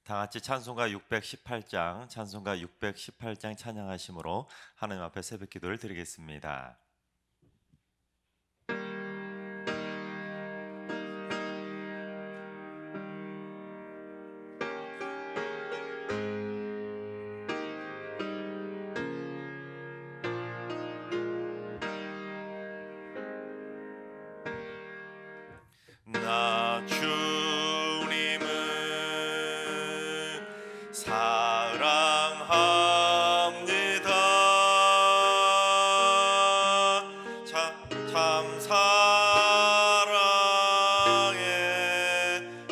다 같이 찬송가 618장, 찬송가 618장 찬양하심으로 하나님 앞에 새벽 기도를 드리겠습니다. 나 주님을 사랑합니다. 참 사랑해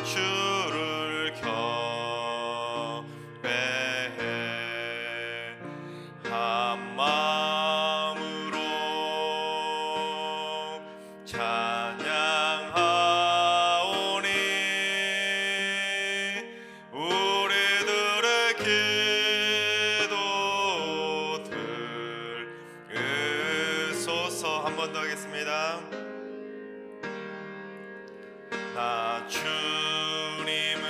주를 경배해 한 마음으로 찬양하오니 우리들의 기도 들으소서. 한 번 더 하겠습니다. 나 주님을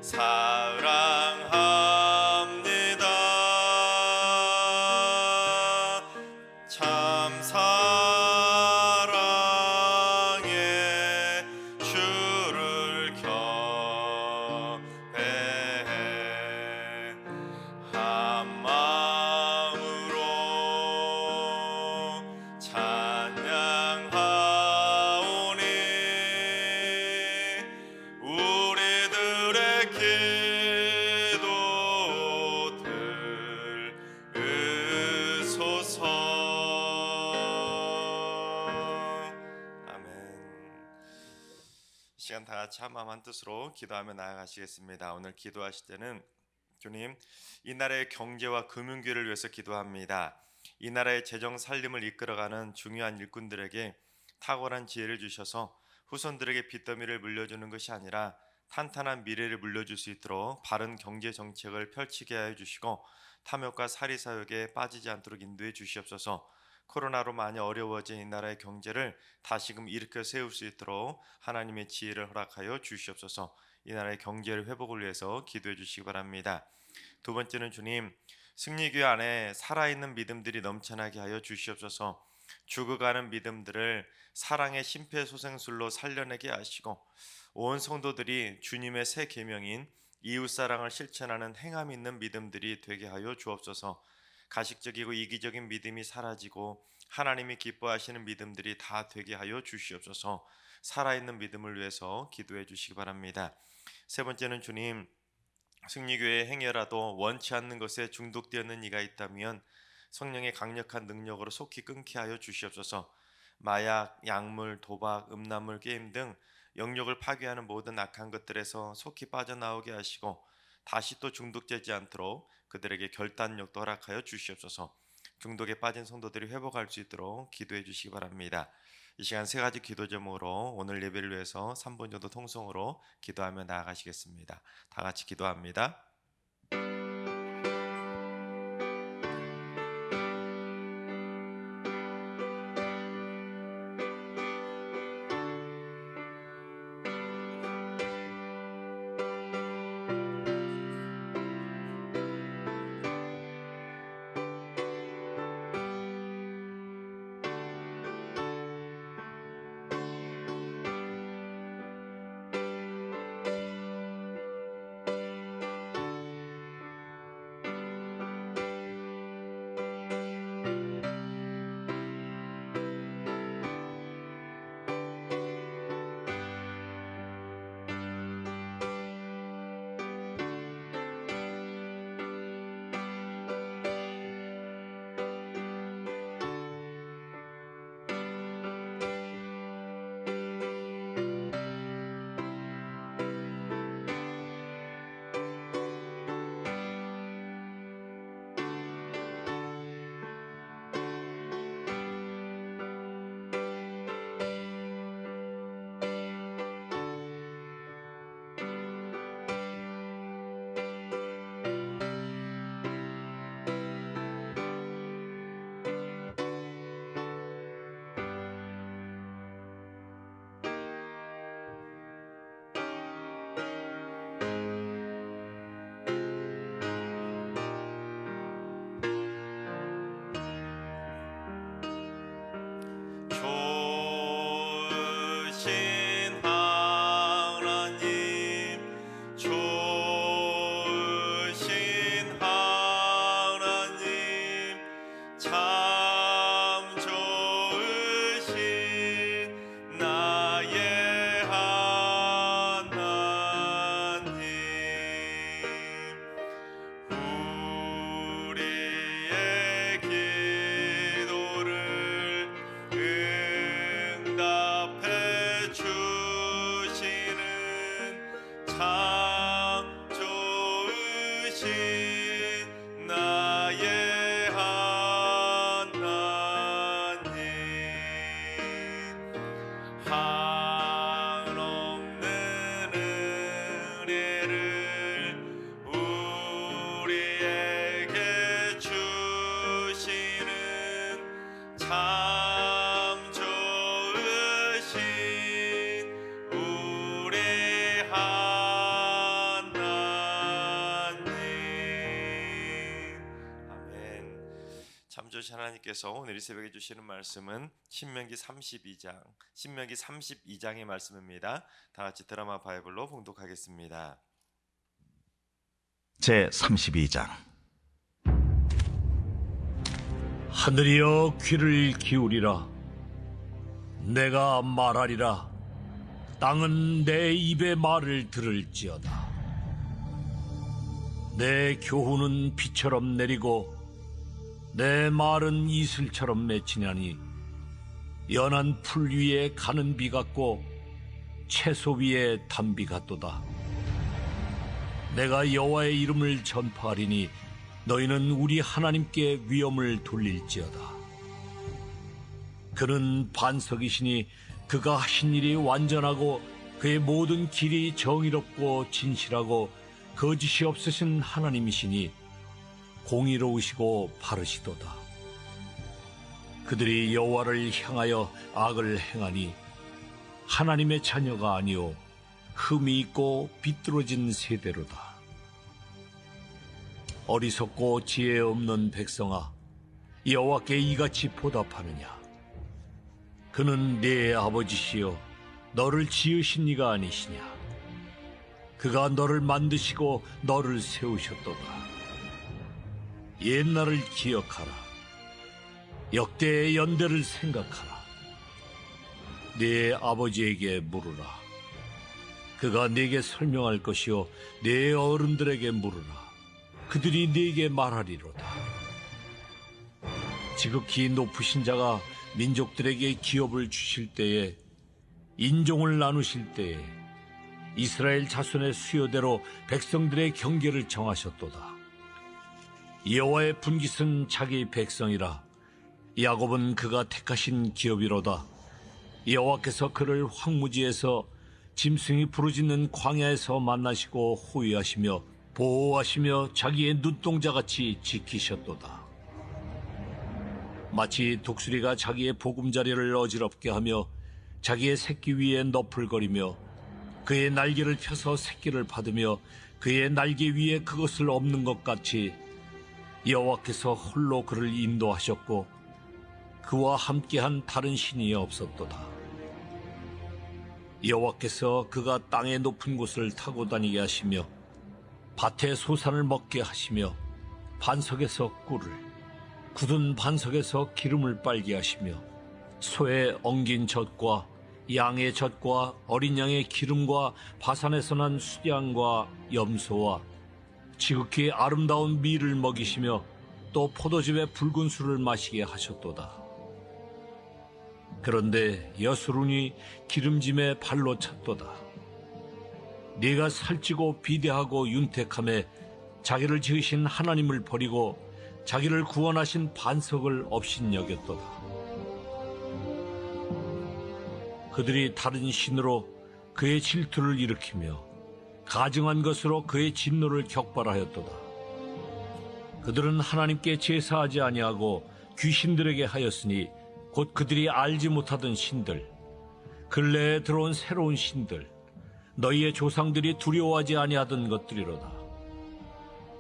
사랑합니다. 참 사랑해 주를 경배해 한 마음으로 찬양하오니 우리들의 기도 들으소서. 아멘. 이 시간 다 같이 한 마음 한 뜻으로 기도하며 나아가시겠습니다. 오늘 기도하실 때는 주님, 이 나라의 경제와 금융기를 위해서 기도합니다. 이 나라의 재정 살림을 이끌어가는 중요한 일꾼들에게 탁월한 지혜를 주셔서 후손들에게 빚더미를 물려주는 것이 아니라 탄탄한 미래를 물려줄 수 있도록 바른 경제 정책을 펼치게 하여 주시고 탐욕과 사리사욕에 빠지지 않도록 인도해 주시옵소서. 코로나로 많이 어려워진 이 나라의 경제를 다시금 일으켜 세울 수 있도록 하나님의 지혜를 허락하여 주시옵소서. 이 나라의 경제를 회복을 위해서 기도해 주시기 바랍니다. 두 번째는 주님, 승리교회 안에 살아있는 믿음들이 넘쳐나게 하여 주시옵소서. 죽어가는 믿음들을 사랑의 심폐소생술로 살려내게 하시고 온 성도들이 주님의 새 계명인 이웃사랑을 실천하는 행함 있는 믿음들이 되게 하여 주옵소서. 가식적이고 이기적인 믿음이 사라지고 하나님이 기뻐하시는 믿음들이 다 되게 하여 주시옵소서. 살아있는 믿음을 위해서 기도해 주시기 바랍니다. 세 번째는 주님, 승리교회의 행여라도 원치 않는 것에 중독되었는 이가 있다면 성령의 강력한 능력으로 속히 끊게 하여 주시옵소서. 마약, 약물, 도박, 음란물, 게임 등 영역을 파괴하는 모든 악한 것들에서 속히 빠져나오게 하시고 다시 또 중독되지 않도록 그들에게 결단력도 허락하여 주시옵소서. 중독에 빠진 성도들이 회복할 수 있도록 기도해 주시기 바랍니다. 이 시간 세 가지 기도 제목으로 오늘 예배를 위해서 3분 정도 통성으로 기도하며 나아가시겠습니다. 다 같이 기도합니다. 우리 하나님. 아멘. 참 좋으신 하나님께서 오늘 이 새벽에 주시는 말씀은 신명기 32장의 말씀입니다. 다 같이 드라마 바이블로 봉독하겠습니다. 제 32장. 하늘이여 귀를 기울이라. 내가 말하리라. 땅은 내 입의 말을 들을지어다. 내 교훈은 비처럼 내리고 내 말은 이슬처럼 맺히나니 연한 풀 위에 가는 비 같고 채소 위에 단비 같도다. 내가 여호와의 이름을 전파하리니 너희는 우리 하나님께 위엄을 돌릴지어다. 그는 반석이시니 그가 하신 일이 완전하고 그의 모든 길이 정의롭고 진실하고 거짓이 없으신 하나님이시니 공의로우시고 바르시도다. 그들이 여호와를 향하여 악을 행하니 하나님의 자녀가 아니오 흠이 있고 비뚤어진 세대로다. 어리석고 지혜 없는 백성아, 여호와께 이같이 보답하느냐? 그는 네 아버지시여 너를 지으신 이가 아니시냐? 그가 너를 만드시고 너를 세우셨도다. 옛날을 기억하라. 역대의 연대를 생각하라. 네 아버지에게 물으라. 그가 네게 설명할 것이요 네 어른들에게 물으라. 그들이 네게 말하리로다. 지극히 높으신 자가 민족들에게 기업을 주실 때에, 인종을 나누실 때에 이스라엘 자손의 수요대로 백성들의 경계를 정하셨도다. 여호와의 분깃은 자기 백성이라. 야곱은 그가 택하신 기업이로다. 여호와께서 그를 황무지에서 짐승이 부르짖는 광야에서 만나시고 호위하시며 보호하시며 자기의 눈동자같이 지키셨도다. 마치 독수리가 자기의 보금자리를 어지럽게 하며 자기의 새끼 위에 너풀거리며 그의 날개를 펴서 새끼를 받으며 그의 날개 위에 그것을 엎는 것 같이 여호와께서 홀로 그를 인도하셨고 그와 함께한 다른 신이 없었도다. 여호와께서 그가 땅의 높은 곳을 타고 다니게 하시며 밭에 소산을 먹게 하시며 반석에서 꿀을, 굳은 반석에서 기름을 빨게 하시며 소의 엉긴 젖과 양의 젖과 어린 양의 기름과 바산에서 난 수양과 염소와 지극히 아름다운 밀을 먹이시며 또 포도즙의 붉은 술을 마시게 하셨도다. 그런데 여수룬이 기름짐에 발로 찼도다. 네가 살찌고 비대하고 윤택함에 자기를 지으신 하나님을 버리고 자기를 구원하신 반석을 업신여겼도다. 그들이 다른 신으로 그의 질투를 일으키며 가증한 것으로 그의 진노를 격발하였도다. 그들은 하나님께 제사하지 아니하고 귀신들에게 하였으니 곧 그들이 알지 못하던 신들, 근래에 들어온 새로운 신들, 너희의 조상들이 두려워하지 아니하던 것들이로다.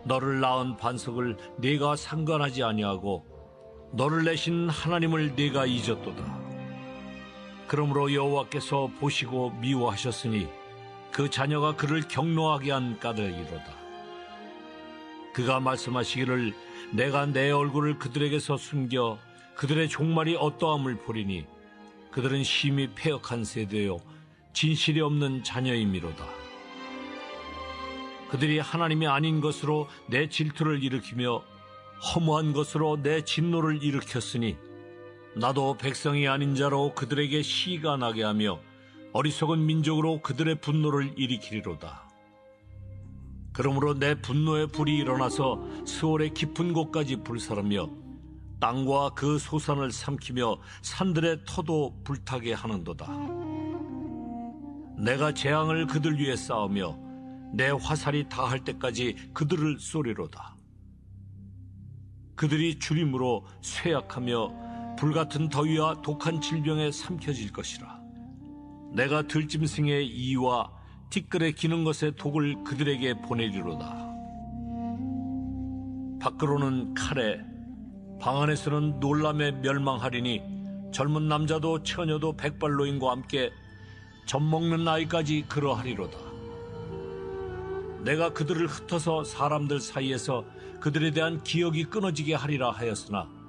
너를 낳은 반석을 네가 상관하지 아니하고 너를 내신 하나님을 네가 잊었도다. 그러므로 여호와께서 보시고 미워하셨으니 그 자녀가 그를 경노하게 한 까닭이로다. 그가 말씀하시기를 내가 내 얼굴을 그들에게서 숨겨 그들의 종말이 어떠함을 보리니 그들은 심히 패역한 세대요 진실이 없는 자녀임이로다. 그들이 하나님이 아닌 것으로 내 질투를 일으키며 허무한 것으로 내 진노를 일으켰으니 나도 백성이 아닌 자로 그들에게 시가 나게 하며 어리석은 민족으로 그들의 분노를 일으키리로다. 그러므로 내 분노의 불이 일어나서 스올의 깊은 곳까지 불사르며 땅과 그 소산을 삼키며 산들의 터도 불타게 하는도다. 내가 재앙을 그들 위에 쌓으며 내 화살이 다할 때까지 그들을 쏘리로다. 그들이 주림으로 쇠약하며 불같은 더위와 독한 질병에 삼켜질 것이라. 내가 들짐승의 이와 티끌에 기는 것의 독을 그들에게 보내리로다. 밖으로는 칼에, 방 안에서는 놀람에 멸망하리니 젊은 남자도 처녀도 백발노인과 함께 젖 먹는 아이까지 그러하리로다. 내가 그들을 흩어서 사람들 사이에서 그들에 대한 기억이 끊어지게 하리라 하였으나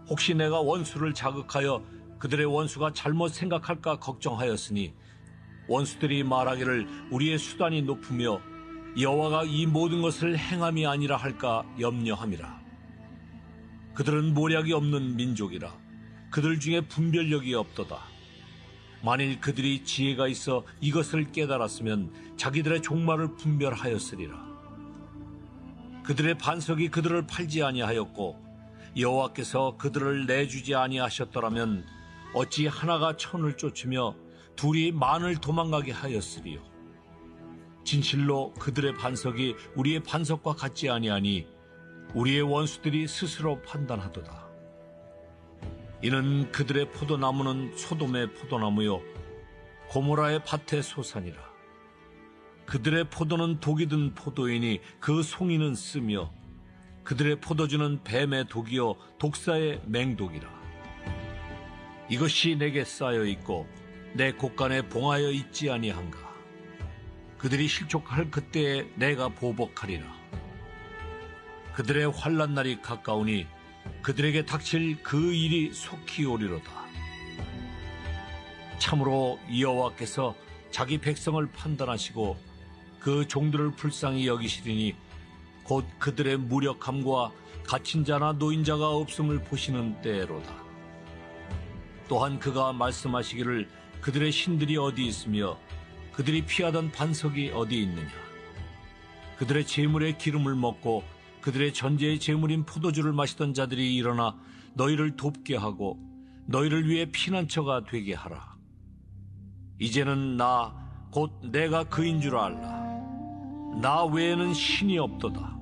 혹시 내가 원수를 자극하여 그들의 원수가 잘못 생각할까 걱정하였으니 원수들이 말하기를 우리의 수단이 높으며 여호와가 이 모든 것을 행함이 아니라 할까 염려함이라. 그들은 모략이 없는 민족이라. 그들 중에 분별력이 없도다. 만일 그들이 지혜가 있어 이것을 깨달았으면 자기들의 종말을 분별하였으리라. 그들의 반석이 그들을 팔지 아니하였고 여호와께서 그들을 내주지 아니하셨더라면 어찌 하나가 천을 쫓으며 둘이 만을 도망가게 하였으리요. 진실로 그들의 반석이 우리의 반석과 같지 아니하니 우리의 원수들이 스스로 판단하도다. 이는 그들의 포도나무는 소돔의 포도나무요 고모라의 밭의 소산이라. 그들의 포도는 독이 든 포도이니 그 송이는 쓰며 그들의 포도주는 뱀의 독이요 독사의 맹독이라. 이것이 내게 쌓여 있고 내 곳간에 봉하여 있지 아니한가. 그들이 실족할 그때에 내가 보복하리라. 그들의 환난 날이 가까우니 그들에게 닥칠 그 일이 속히 오리로다. 참으로 여호와께서 자기 백성을 판단하시고 그 종들을 불쌍히 여기시리니 곧 그들의 무력함과 갇힌 자나 노인자가 없음을 보시는 때로다. 또한 그가 말씀하시기를 그들의 신들이 어디 있으며 그들이 피하던 반석이 어디 있느냐. 그들의 재물의 기름을 먹고 그들의 전제의 재물인 포도주를 마시던 자들이 일어나 너희를 돕게 하고 너희를 위해 피난처가 되게 하라. 이제는 나 곧 내가 그인 줄 알라. 나 외에는 신이 없도다.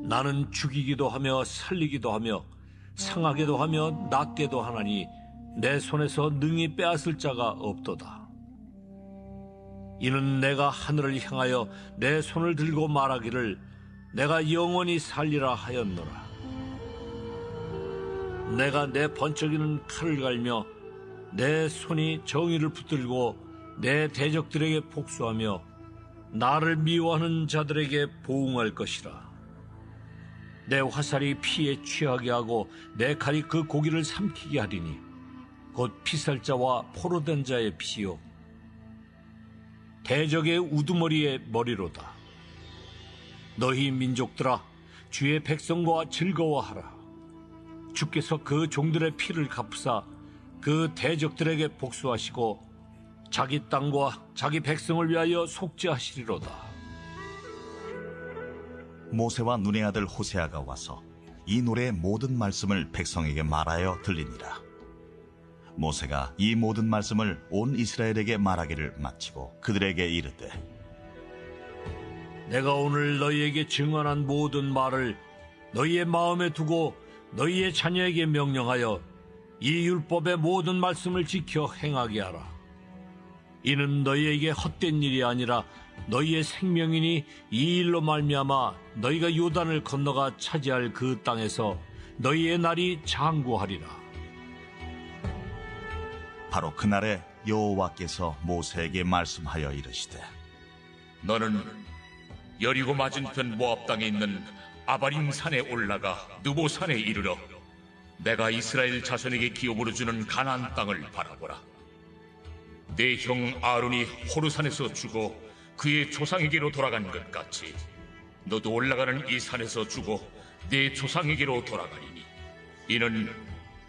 나는 죽이기도 하며 살리기도 하며 상하게도 하며 낫게도 하나니 내 손에서 능히 빼앗을 자가 없도다. 이는 내가 하늘을 향하여 내 손을 들고 말하기를 내가 영원히 살리라 하였노라. 내가 내 번쩍이는 칼을 갈며 내 손이 정의를 붙들고 내 대적들에게 복수하며 나를 미워하는 자들에게 보응할 것이라. 내 화살이 피에 취하게 하고 내 칼이 그 고기를 삼키게 하리니 곧 피살자와 포로된 자의 피요 대적의 우두머리의 머리로다. 너희 민족들아 주의 백성과 즐거워하라. 주께서 그 종들의 피를 갚으사 그 대적들에게 복수하시고 자기 땅과 자기 백성을 위하여 속죄하시리로다. 모세와 눈의 아들 호세아가 와서 이 노래의 모든 말씀을 백성에게 말하여 들리니라. 모세가 이 모든 말씀을 온 이스라엘에게 말하기를 마치고 그들에게 이르되 내가 오늘 너희에게 증언한 모든 말을 너희의 마음에 두고 너희의 자녀에게 명령하여 이 율법의 모든 말씀을 지켜 행하게 하라. 이는 너희에게 헛된 일이 아니라 너희의 생명이니 이 일로 말미암아 너희가 요단을 건너가 차지할 그 땅에서 너희의 날이 장구하리라. 바로 그날에 여호와께서 모세에게 말씀하여 이르시되 너는 여리고 맞은편 모압 땅에 있는 아바림 산에 올라가 느보 산에 이르러 내가 이스라엘 자손에게 기업으로 주는 가나안 땅을 바라보라. 내 형 아론이 호르산에서 죽어 그의 조상에게로 돌아간 것 같이 너도 올라가는 이 산에서 죽어 내 조상에게로 돌아가리니 이는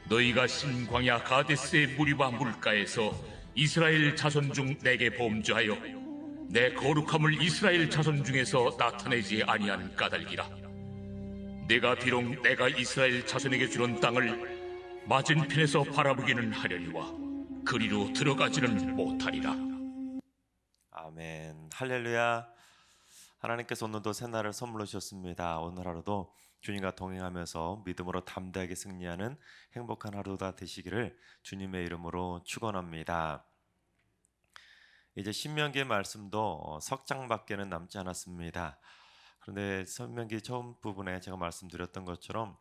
너희가 신광야 가데스의 무리바 물가에서 이스라엘 자손 중 내게 범죄하여 내 거룩함을 이스라엘 자손 중에서 나타내지 아니한 까닭이라. 내가 비록 내가 이스라엘 자손에게 주는 땅을 맞은편에서 바라보기는 하려니와 그리로 들어가지는 못하리라. 아멘. 할렐루야. 하나님께서 오늘도 새날을 선물로 주셨습니다. 오늘 하루도 주님과 동행하면서 믿음으로 담대하게 승리하는 행복한 하루가 되시기를 주님의 이름으로 축원합니다. 이제 신명기의 말씀도 석 장밖에는 남지 않았습니다. 그런데 신명기 처음 부분에 제가 말씀드렸던 것처럼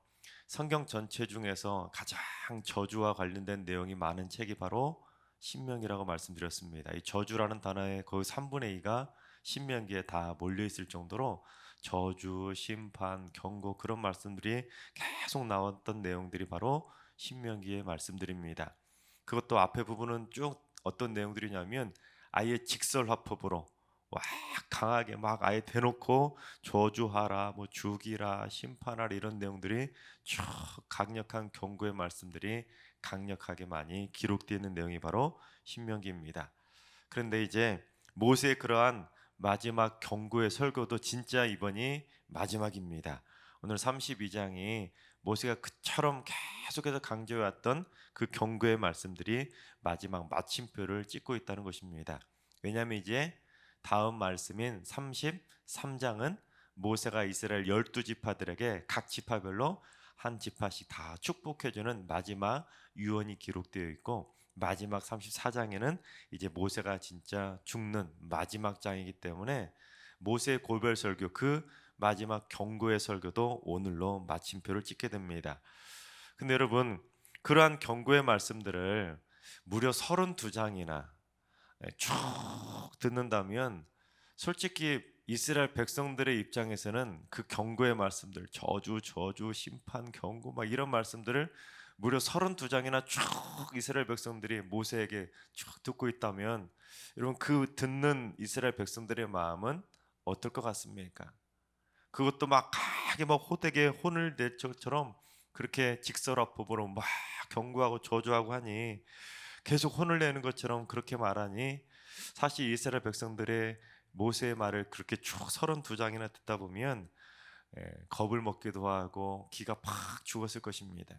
성경 전체 중에서 가장 저주와 관련된 내용이 많은 책이 바로 신명기라고 말씀드렸습니다. 이 저주라는 단어의 거의 3분의 2가 신명기에 다 몰려 있을 정도로 저주, 심판, 경고 그런 말씀들이 계속 나왔던 내용들이 바로 신명기의 말씀들입니다. 그것도 앞에 부분은 쭉 어떤 내용들이냐면 아예 직설화법으로 와 강하게 막 아예 대놓고 저주하라, 뭐 죽이라, 심판하라 이런 내용들이 쭉 강력한 경고의 말씀들이 강력하게 많이 기록되어 있는 내용이 바로 신명기입니다. 그런데 이제 모세의 그러한 마지막 경고의 설교도 진짜 이번이 마지막입니다. 오늘 32장이 모세가 그처럼 계속해서 강조해왔던 그 경고의 말씀들이 마지막 마침표를 찍고 있다는 것입니다. 왜냐하면 이제 다음 말씀인 33장은 모세가 이스라엘 12지파들에게 각 지파별로 한 지파씩 다 축복해주는 마지막 유언이 기록되어 있고, 마지막 34장에는 이제 모세가 진짜 죽는 마지막 장이기 때문에 모세의 고별 설교, 그 마지막 경고의 설교도 오늘로 마침표를 찍게 됩니다. 근데 여러분, 그러한 경고의 말씀들을 무려 32장이나 쭉 듣는다면 솔직히 이스라엘 백성들의 입장에서는 그 경고의 말씀들, 저주, 심판, 경고 막 이런 말씀들을 무려 32장이나 쭉 이스라엘 백성들이 모세에게 쭉 듣고 있다면, 여러분 그 듣는 이스라엘 백성들의 마음은 어떨 것 같습니까? 그것도 막 강하게 막 호되게 혼을 낼 것처럼 그렇게 직설화법으로 막 경고하고 저주하고 하니, 계속 혼을 내는 것처럼 그렇게 말하니, 사실 이스라엘 백성들의 모세의 말을 그렇게 쭉 32장이나 듣다 보면 겁을 먹기도 하고 기가 팍 죽었을 것입니다.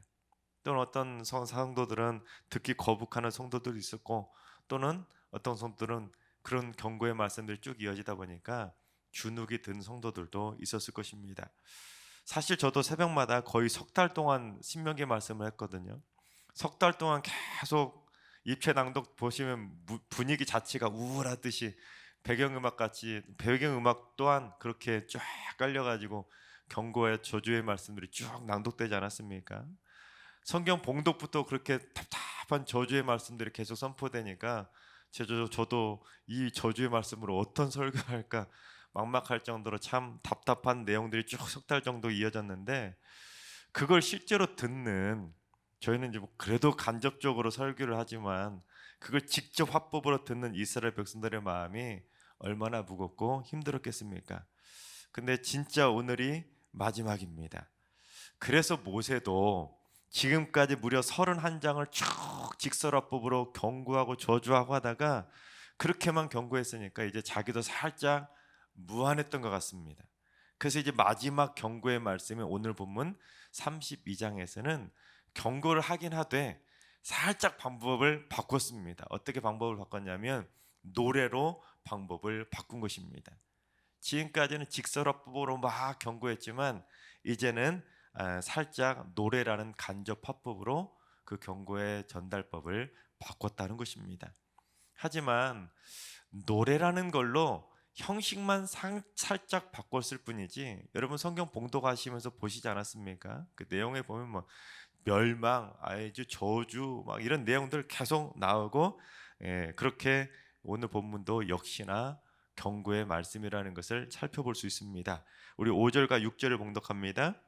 또는 어떤 성도들은 듣기 거북하는 성도들이 있었고, 또는 어떤 성도들은 그런 경고의 말씀들이 쭉 이어지다 보니까 주눅이 든 성도들도 있었을 것입니다. 사실 저도 새벽마다 거의 석 달 동안 신명기 말씀을 했거든요. 석 달 동안 계속 입체 낭독 보시면 분위기 자체가 우울하듯이 배경음악 같이, 배경음악 또한 그렇게 쫙 깔려가지고 경고의 저주의 말씀들이 쭉 낭독되지 않았습니까? 성경 봉독부터 그렇게 답답한 저주의 말씀들이 계속 선포되니까 저도 이 저주의 말씀으로 어떤 설교할까 막막할 정도로 참 답답한 내용들이 쭉 석 달 정도 이어졌는데, 그걸 실제로 듣는 저희는 이제 뭐 그래도 간접적으로 설교를 하지만 그걸 직접 화법으로 듣는 이스라엘 백성들의 마음이 얼마나 무겁고 힘들었겠습니까? 근데 진짜 오늘이 마지막입니다. 그래서 모세도 지금까지 무려 31장을 쭉 직설화법으로 경고하고 저주하고 하다가 그렇게만 경고했으니까 이제 자기도 살짝 무안했던 것 같습니다. 그래서 이제 마지막 경고의 말씀이 오늘 본문 32장에서는 경고를 하긴 하되 살짝 방법을 바꿨습니다. 어떻게 방법을 바꿨냐면 노래로 방법을 바꾼 것입니다. 지금까지는 직설화법으로 막 경고했지만 이제는 살짝 노래라는 간접 화법으로 그 경고의 전달법을 바꿨다는 것입니다. 하지만 노래라는 걸로 형식만 살짝 바꿨을 뿐이지, 여러분 성경 봉독하시면서 보시지 않았습니까? 그 내용에 보면 뭐 멸망, 아주 저주 막 이런 내용들 계속 나오고, 그렇게 오늘 본문도 역시나 경고의 말씀이라는 것을 살펴볼 수 있습니다. 우리 5절과 6절을 봉독합니다.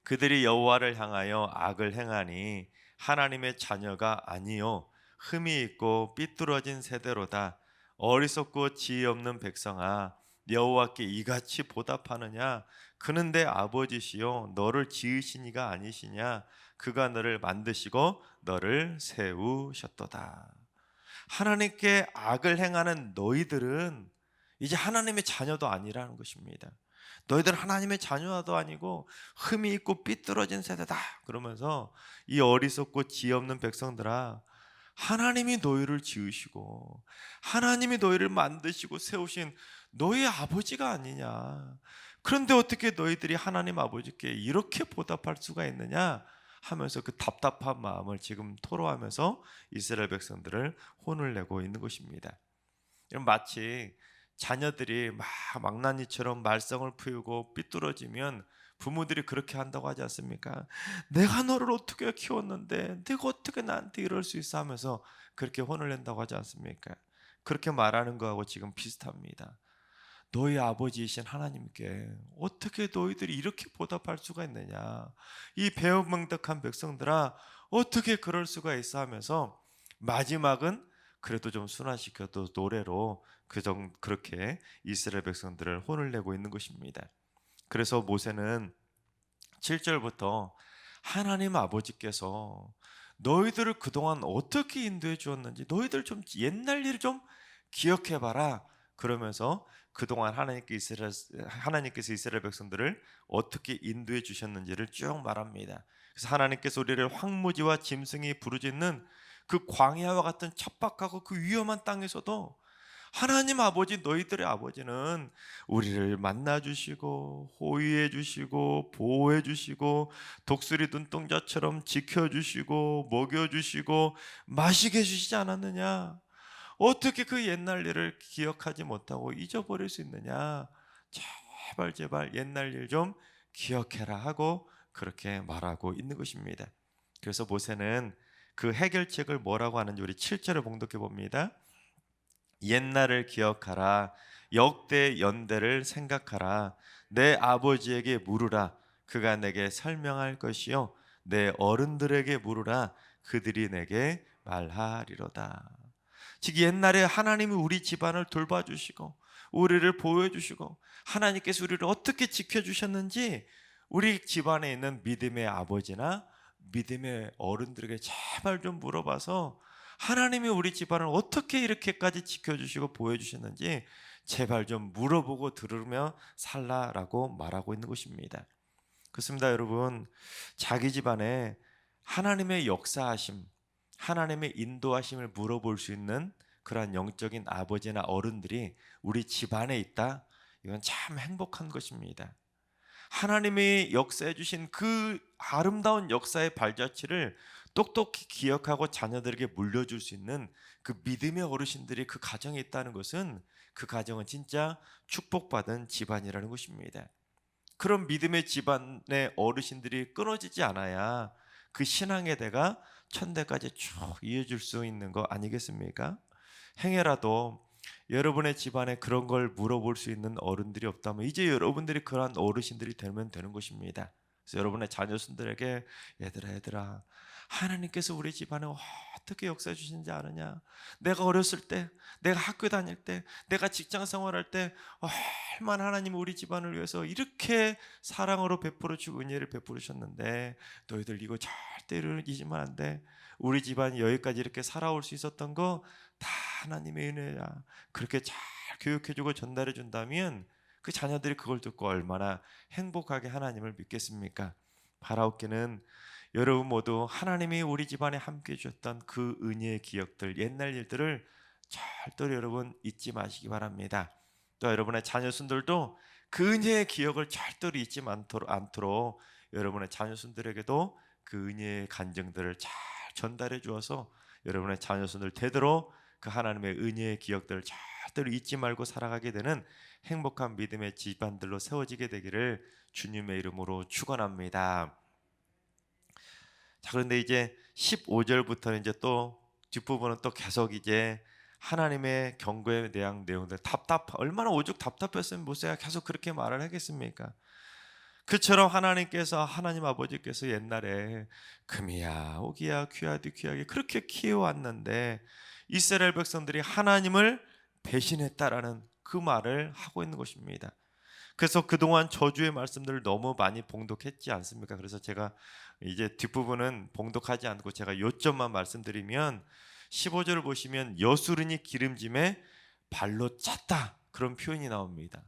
그들이 여호와를 향하여 악을 행하니 하나님의 자녀가 아니요 흠이 있고 삐뚤어진 세대로다. 어리석고 지혜 없는 백성아, 여호와께 이같이 보답하느냐? 그는 내 아버지시요 너를 지으신 이가 아니시냐? 그가 너를 만드시고 너를 세우셨도다. 하나님께 악을 행하는 너희들은 이제 하나님의 자녀도 아니라는 것입니다. 너희들은 하나님의 자녀도 아니고 흠이 있고 삐뚤어진 세대다. 그러면서 이 어리석고 지혜 없는 백성들아, 하나님이 너희를 지으시고 하나님이 너희를 만드시고 세우신 너희 아버지가 아니냐. 그런데 어떻게 너희들이 하나님 아버지께 이렇게 보답할 수가 있느냐 하면서 그 답답한 마음을 지금 토로하면서 이스라엘 백성들을 혼을 내고 있는 것입니다. 마치 자녀들이 막 망나니처럼 말썽을 피우고 삐뚤어지면 부모들이 그렇게 한다고 하지 않습니까? 내가 너를 어떻게 키웠는데 내가 어떻게 나한테 이럴 수 있어 하면서 그렇게 혼을 낸다고 하지 않습니까? 그렇게 말하는 거하고 지금 비슷합니다. 너희 아버지이신 하나님께 어떻게 너희들이 이렇게 보답할 수가 있느냐, 이 배은망덕한 백성들아 어떻게 그럴 수가 있어 하면서 마지막은 그래도 좀 순화시켜도 노래로 그렇게 이스라엘 백성들을 혼을 내고 있는 것입니다. 그래서 모세는 7절부터 하나님 아버지께서 너희들을 그동안 어떻게 인도해 주었는지 너희들 좀 옛날 일을 좀 기억해 봐라 그러면서 그동안 하나님께서 이스라엘 백성들을 어떻게 인도해 주셨는지를 쭉 말합니다. 그래서 하나님께서 우리를 황무지와 짐승이 부르짖는 그 광야와 같은 척박하고 그 위험한 땅에서도 하나님 아버지, 너희들의 아버지는 우리를 만나주시고 호위해 주시고 보호해 주시고 독수리 눈동자처럼 지켜주시고 먹여주시고 마시게 해주시지 않았느냐? 어떻게 그 옛날 일을 기억하지 못하고 잊어버릴 수 있느냐? 제발 옛날 일 좀 기억해라 하고 그렇게 말하고 있는 것입니다. 그래서 모세는 그 해결책을 뭐라고 하는지 우리 7절을 봉독해 봅니다. 옛날을 기억하라. 역대 연대를 생각하라. 내 아버지에게 물으라. 그가 내게 설명할 것이요 내 어른들에게 물으라. 그들이 내게 말하리로다. 즉 옛날에 하나님이 우리 집안을 돌봐주시고 우리를 보호해주시고 하나님께서 우리를 어떻게 지켜주셨는지 우리 집안에 있는 믿음의 아버지나 믿음의 어른들에게 제발 좀 물어봐서 하나님이 우리 집안을 어떻게 이렇게까지 지켜주시고 보호해주셨는지 제발 좀 물어보고 들으며 살라라고 말하고 있는 것입니다. 그렇습니다, 여러분. 자기 집안에 하나님의 역사하심, 하나님의 인도하심을 물어볼 수 있는 그러한 영적인 아버지나 어른들이 우리 집안에 있다. 이건 참 행복한 것입니다. 하나님이 역사해 주신 그 아름다운 역사의 발자취를 똑똑히 기억하고 자녀들에게 물려줄 수 있는 그 믿음의 어르신들이 그 가정에 있다는 것은 그 가정은 진짜 축복받은 집안이라는 것입니다. 그런 믿음의 집안의 어르신들이 끊어지지 않아야 그 신앙의 대가 천대까지 쭉 이어질 수 있는 거 아니겠습니까? 행여라도 여러분의 집안에 그런 걸 물어볼 수 있는 어른들이 없다면 이제 여러분들이 그러한 어르신들이 되면 되는 것입니다. 그래서 여러분의 자녀손들에게 얘들아 하나님께서 우리 집안에 어떻게 역사해 주시는지 아느냐? 내가 어렸을 때, 내가 학교 다닐 때, 내가 직장 생활할 때 얼마나 하나님이 우리 집안을 위해서 이렇게 사랑으로 베풀어 주고 은혜를 베풀으셨는데 너희들 이거 절대로 잊으면 안 돼. 우리 집안이 여기까지 이렇게 살아올 수 있었던 거 다 하나님의 은혜야. 그렇게 잘 교육해주고 전달해 준다면 그 자녀들이 그걸 듣고 얼마나 행복하게 하나님을 믿겠습니까? 바라옵기는 여러분 모두 하나님이 우리 집안에 함께 해주셨던 그 은혜의 기억들, 옛날 일들을 절대로 여러분 잊지 마시기 바랍니다. 또 여러분의 자녀손들도 그 은혜의 기억을 절대로 잊지 않도록 여러분의 자녀손들에게도 그 은혜의 간증들을 잘 전달해 주어서 여러분의 자녀손들 되도록 그 하나님의 은혜의 기억들을 절대로 잊지 말고 살아가게 되는 행복한 믿음의 집안들로 세워지게 되기를 주님의 이름으로 축원합니다. 자, 그런데 이제 15절부터는 이제 또 뒷부분은 또 계속 이제 하나님의 경고에 대한 내용들 얼마나 오죽 답답했으면 모세가 계속 그렇게 말을 하겠습니까? 그처럼 하나님 아버지께서 옛날에 금이야 오기야 귀하디 귀하게 그렇게 키워왔는데 이스라엘 백성들이 하나님을 배신했다라는 그 말을 하고 있는 것입니다. 그래서 그동안 저주의 말씀들을 너무 많이 봉독했지 않습니까? 그래서 제가 이제 뒷부분은 봉독하지 않고 제가 요점만 말씀드리면 15절을 보시면 여수른이 기름짐에 발로 찼다 그런 표현이 나옵니다.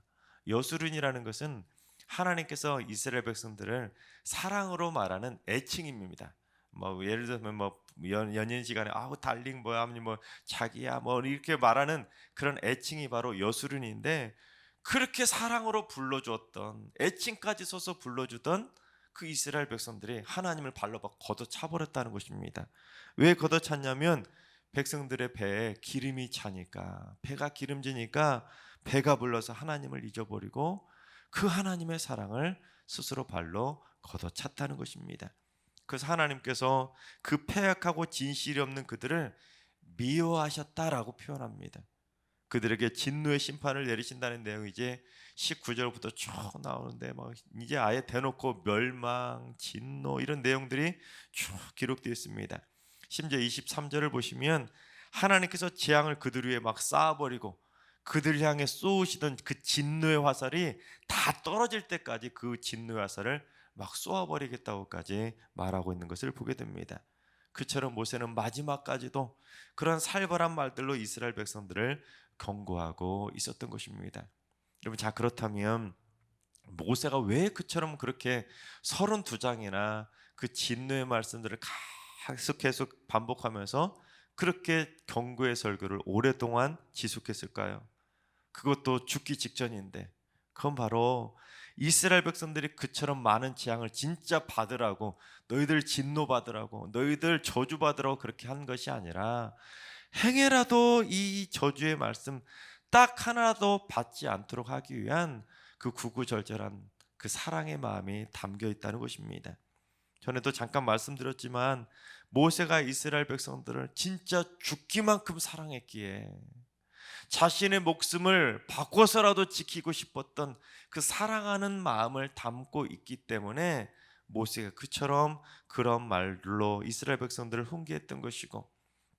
여수른이라는 것은 하나님께서 이스라엘 백성들을 사랑으로 말하는 애칭입니다. 뭐 예를 들면 뭐 연인 시간에 아우 달링 뭐야 아니 뭐 자기야 뭐 이렇게 말하는 그런 애칭이 바로 여수른인데, 그렇게 사랑으로 불러주었던, 애칭까지 써서 불러주던 그 이스라엘 백성들이 하나님을 발로 걷어차 버렸다는 것입니다. 왜 걷어찼냐면 백성들의 배에 기름이 차니까, 배가 기름지니까 배가 불러서 하나님을 잊어버리고 그 하나님의 사랑을 스스로 발로 걷어찼다는 것입니다. 그래서 하나님께서 그 패역하고 진실이 없는 그들을 미워하셨다라고 표현합니다. 그들에게 진노의 심판을 내리신다는 내용이 이제 19절부터 쭉 나오는데, 막 이제 아예 대놓고 멸망, 진노 이런 내용들이 쭉 기록되어 있습니다. 심지어 23절을 보시면 하나님께서 재앙을 그들 위에 막 쌓아버리고 그들 향해 쏘으시던 그 진노의 화살이 다 떨어질 때까지 그 진노의 화살을 막 쏘아버리겠다고까지 말하고 있는 것을 보게 됩니다. 그처럼 모세는 마지막까지도 그런 살벌한 말들로 이스라엘 백성들을 경고하고 있었던 것입니다. 여러분, 자 그렇다면 모세가 왜 그처럼 그렇게 32장이나 그 진노의 말씀들을 계속 반복하면서 그렇게 경고의 설교를 오랫동안 지속했을까요? 그것도 죽기 직전인데, 그건 바로 이스라엘 백성들이 그처럼 많은 재앙을 진짜 받으라고, 너희들 진노 받으라고, 너희들 저주 받으라고 그렇게 한 것이 아니라 행여라도 이 저주의 말씀 딱 하나도 받지 않도록 하기 위한 그 구구절절한 그 사랑의 마음이 담겨 있다는 것입니다. 전에도 잠깐 말씀드렸지만 모세가 이스라엘 백성들을 진짜 죽기만큼 사랑했기에 자신의 목숨을 바꿔서라도 지키고 싶었던 그 사랑하는 마음을 담고 있기 때문에 모세가 그처럼 그런 말로 이스라엘 백성들을 훈계했던 것이고,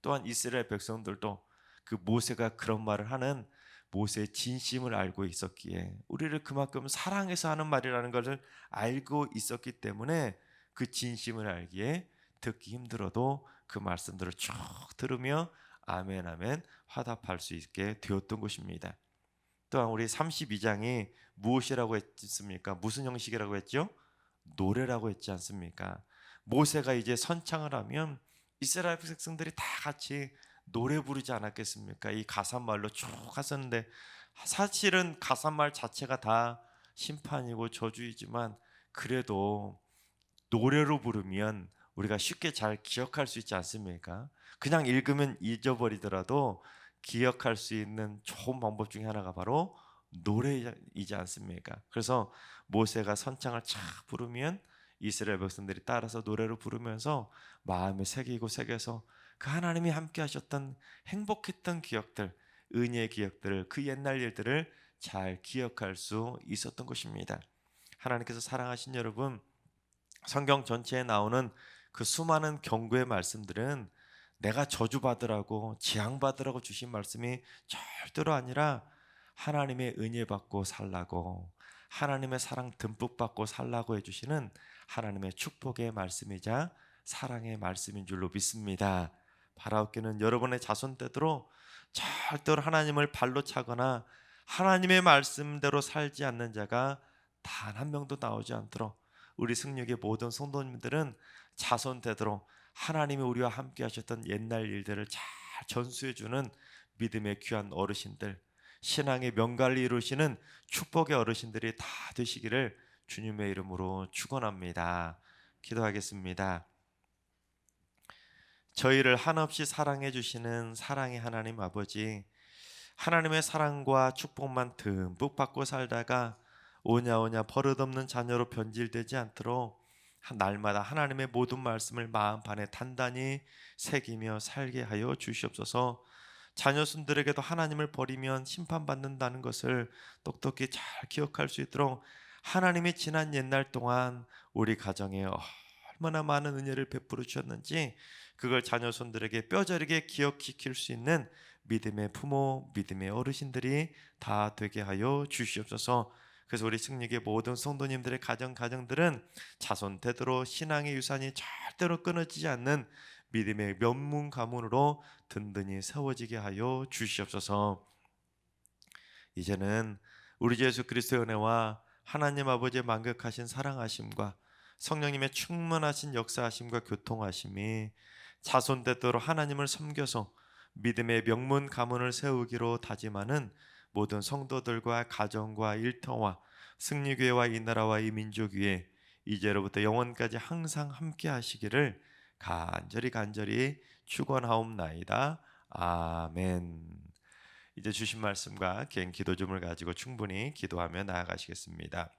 또한 이스라엘 백성들도 그 모세가 그런 말을 하는 모세의 진심을 알고 있었기에, 우리를 그만큼 사랑해서 하는 말이라는 것을 알고 있었기 때문에 그 진심을 알기에 듣기 힘들어도 그 말씀들을 쭉 들으며 아멘 아멘 화답할 수 있게 되었던 것입니다. 또한 우리 32장이 무엇이라고 했습니까? 무슨 형식이라고 했죠? 노래라고 했지 않습니까? 모세가 이제 선창을 하면 이스라엘 백성들이 다 같이 노래 부르지 않았겠습니까? 이 가삿말로 쭉 갔었는데, 사실은 가삿말 자체가 다 심판이고 저주이지만 그래도 노래로 부르면 우리가 쉽게 잘 기억할 수 있지 않습니까? 그냥 읽으면 잊어버리더라도 기억할 수 있는 좋은 방법 중에 하나가 바로 노래이지 않습니까? 그래서 모세가 선창을 착 부르면 이스라엘 백성들이 따라서 노래로 부르면서 마음에 새겨서 그 하나님이 함께 하셨던 행복했던 기억들, 은혜의 기억들을, 그 옛날 일들을 잘 기억할 수 있었던 것입니다. 하나님께서 사랑하신 여러분, 성경 전체에 나오는 그 수많은 경고의 말씀들은 내가 저주받으라고, 재앙받으라고 주신 말씀이 절대로 아니라 하나님의 은혜 받고 살라고, 하나님의 사랑 듬뿍 받고 살라고 해주시는 하나님의 축복의 말씀이자 사랑의 말씀인 줄로 믿습니다. 바라옵기는 여러분의 자손되도록 절대로 하나님을 발로 차거나 하나님의 말씀대로 살지 않는 자가 단 한 명도 나오지 않도록 우리 승력의 모든 성도님들은 자손되도록 하나님이 우리와 함께 하셨던 옛날 일들을 잘 전수해주는 믿음의 귀한 어르신들, 신앙의 명갈을 이루시는 축복의 어르신들이 다 되시기를 주님의 이름으로 축원합니다. 기도하겠습니다. 저희를 한없이 사랑해 주시는 사랑의 하나님 아버지, 하나님의 사랑과 축복만 듬뿍 받고 살다가 오냐오냐 버릇없는 자녀로 변질되지 않도록 날마다 하나님의 모든 말씀을 마음판에 단단히 새기며 살게 하여 주시옵소서. 자녀손들에게도 하나님을 버리면 심판받는다는 것을 똑똑히 잘 기억할 수 있도록 하나님이 지난 옛날 동안 우리 가정에 얼마나 많은 은혜를 베풀어 주셨는지 그걸 자녀손들에게 뼈저리게 기억시킬 수 있는 믿음의 부모, 믿음의 어르신들이 다 되게 하여 주시옵소서. 그래서 우리 승리의 모든 성도님들의 가정들은 자손되도록 신앙의 유산이 절대로 끊어지지 않는 믿음의 면문 가문으로 든든히 세워지게 하여 주시옵소서. 이제는 우리 주 예수 그리스도의 은혜와 하나님 아버지의 만극하신 사랑하심과 성령님의 충만하신 역사하심과 교통하심이 자손대대로 하나님을 섬겨서 믿음의 명문 가문을 세우기로 다짐하는 모든 성도들과 가정과 일터와 승리교회와 이 나라와 이 민족 위에 이제로부터 영원까지 항상 함께 하시기를 간절히 축원하옵나이다. 아멘. 이제 주신 말씀과 개인 기도점을 가지고 충분히 기도하며 나아가시겠습니다.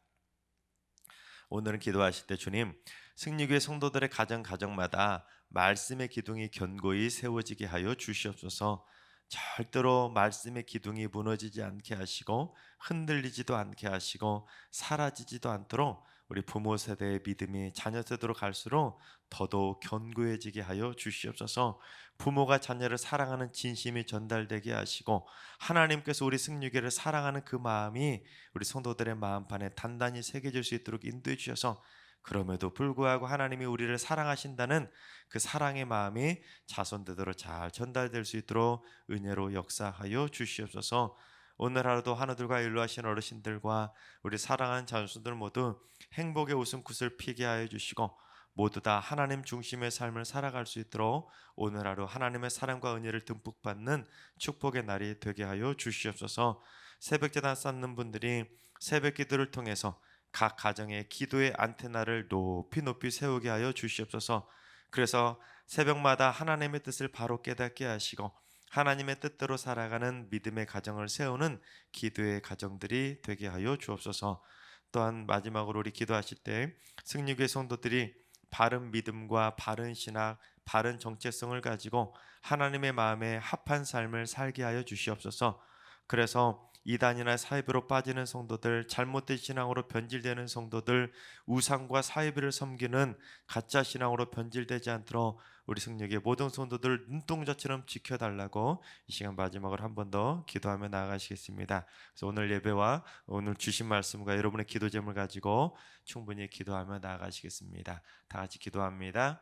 오늘은 기도하실 때 주님, 승리교회 성도들의 가정마다 말씀의 기둥이 견고히 세워지게 하여 주시옵소서. 절대로 말씀의 기둥이 무너지지 않게 하시고 흔들리지도 않게 하시고 사라지지도 않도록 우리 부모 세대의 믿음이 자녀 세대로 갈수록 더더욱 견고해지게 하여 주시옵소서. 부모가 자녀를 사랑하는 진심이 전달되게 하시고 하나님께서 우리 승리교회를 사랑하는 그 마음이 우리 성도들의 마음판에 단단히 새겨질 수 있도록 인도해 주셔서 그럼에도 불구하고 하나님이 우리를 사랑하신다는 그 사랑의 마음이 자손대대로 잘 전달될 수 있도록 은혜로 역사하여 주시옵소서. 오늘 하루도 하늘들과 인도하신 어르신들과 우리 사랑하는 자손들 모두 행복의 웃음꽃을 피게 하여 주시고 모두 다 하나님 중심의 삶을 살아갈 수 있도록 오늘 하루 하나님의 사랑과 은혜를 듬뿍 받는 축복의 날이 되게 하여 주시옵소서. 새벽제단 쌓는 분들이 새벽 기도를 통해서 각 가정의 기도의 안테나를 높이 세우게 하여 주시옵소서. 그래서 새벽마다 하나님의 뜻을 바로 깨닫게 하시고 하나님의 뜻대로 살아가는 믿음의 가정을 세우는 기도의 가정들이 되게 하여 주옵소서. 또한 마지막으로 우리 기도하실 때 승리교회 성도들이 바른 믿음과 바른 신학, 바른 정체성을 가지고 하나님의 마음에 합한 삶을 살게 하여 주시옵소서. 그래서 이단이나 사이비로 빠지는 성도들, 잘못된 신앙으로 변질되는 성도들, 우상과 사이비를 섬기는 가짜 신앙으로 변질되지 않도록 우리 승리교회 모든 성도들 눈동자처럼 지켜달라고 이 시간 마지막으로 한 번 더 기도하며 나아가시겠습니다. 그래서 오늘 예배와 오늘 주신 말씀과 여러분의 기도 제목을 가지고 충분히 기도하며 나아가시겠습니다. 다 같이 기도합니다.